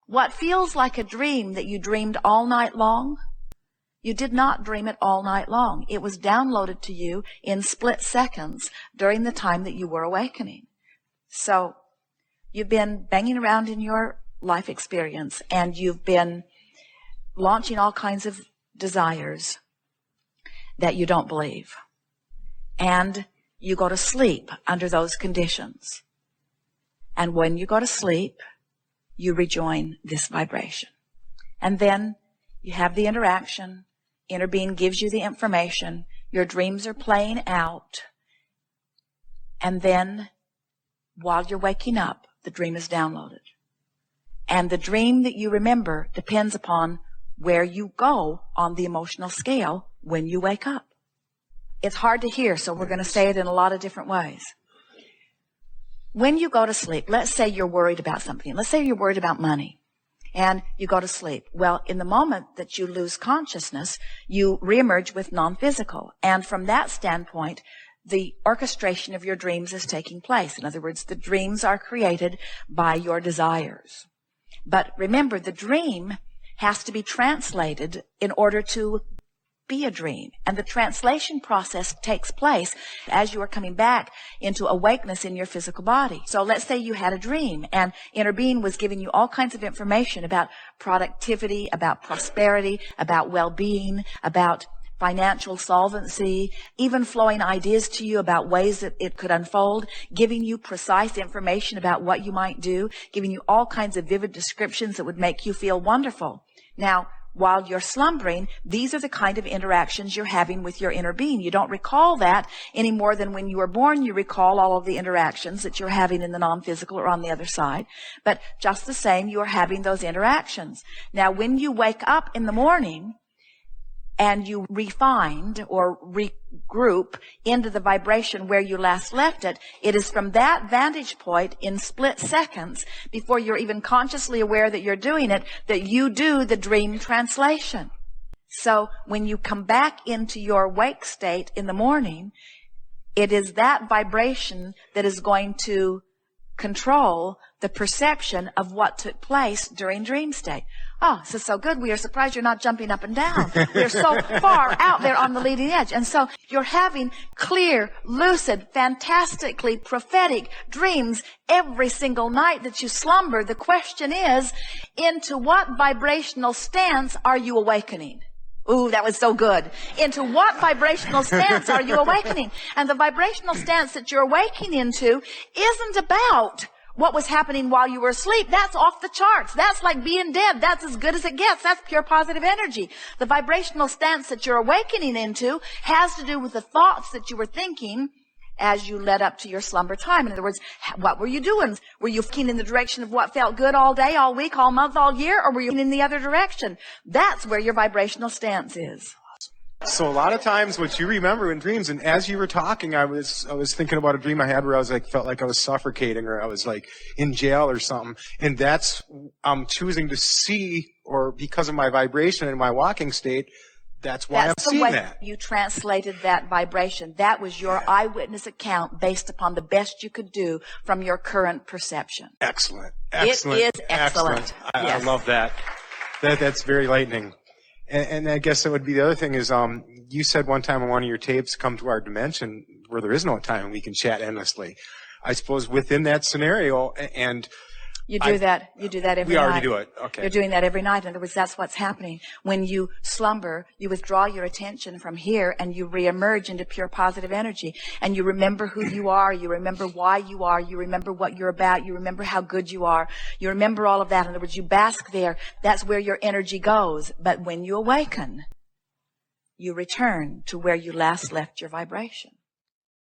What feels like a dream that you dreamed all night long, you did not dream it all night long. It was downloaded to you in split seconds during the time that you were awakening. So you've been banging around in your life experience, and you've been launching all kinds of desires that you don't believe. And you go to sleep under those conditions. And when you go to sleep, you rejoin this vibration. And then you have the interaction. Inner being gives you the information. Your dreams are playing out. And then, while you're waking up, the dream is downloaded. And the dream that you remember depends upon where you go on the emotional scale when you wake up. It's hard to hear, so we're going to say it in a lot of different ways. When you go to sleep, let's say you're worried about something. Let's say you're worried about money, and you go to sleep. Well, in the moment that you lose consciousness, you reemerge with non-physical. And from that standpoint, the orchestration of your dreams is taking place. In other words, the dreams are created by your desires. But remember, the dream has to be translated in order to be a dream. And the translation process takes place as you are coming back into awakeness in your physical body. So let's say you had a dream, and inner being was giving you all kinds of information about productivity, about prosperity, about well-being, about financial solvency, even flowing ideas to you about ways that it could unfold, giving you precise information about what you might do, giving you all kinds of vivid descriptions that would make you feel wonderful. Now, while you're slumbering, these are the kind of interactions you're having with your inner being. You don't recall that any more than when you were born you recall all of the interactions that you're having in the non-physical or on the other side. But just the same, you are having those interactions. Now, when you wake up in the morning and you refined or regroup into the vibration where you last left it, it is from that vantage point in split seconds, before you're even consciously aware that you're doing it, that you do the dream translation. So when you come back into your wake state in the morning, it is that vibration that is going to control the perception of what took place during dream state. Oh, this is so good. We are surprised you're not jumping up and down. We're so far out there on the leading edge. And so you're having clear, lucid, fantastically prophetic dreams every single night that you slumber. The question is, into what vibrational stance are you awakening? Ooh, that was so good. Into what vibrational stance are you awakening? And the vibrational stance that you're awakening into isn't about what was happening while you were asleep. That's off the charts. That's like being dead. That's as good as it gets. That's pure positive energy. The vibrational stance that you're awakening into has to do with the thoughts that you were thinking as you led up to your slumber time. In other words, what were you doing? Were you looking in the direction of what felt good all day, all week, all month, all year, or were you in the other direction? That's where your vibrational stance is. So a lot of times what you remember in dreams, and as you were talking, I was thinking about a dream I had where I was felt like I was suffocating, or I was in jail or something. And that's, I'm choosing to see, or because of my vibration and my walking state, that's why I'm seeing that. That's the way you translated that vibration. That was your eyewitness account based upon the best you could do from your current perception. Excellent. It is excellent. I love that. That's very enlightening. And I guess that would be the other thing is, you said one time on one of your tapes, come to our dimension where there is no time and we can chat endlessly. I suppose within that scenario, and you do that every night. We already do it. Okay. You're doing that every night. In other words, that's what's happening. When you slumber, you withdraw your attention from here and you reemerge into pure positive energy. And you remember who you are. You remember why you are. You remember what you're about. You remember how good you are. You remember all of that. In other words, you bask there. That's where your energy goes. But when you awaken, you return to where you last left your vibration.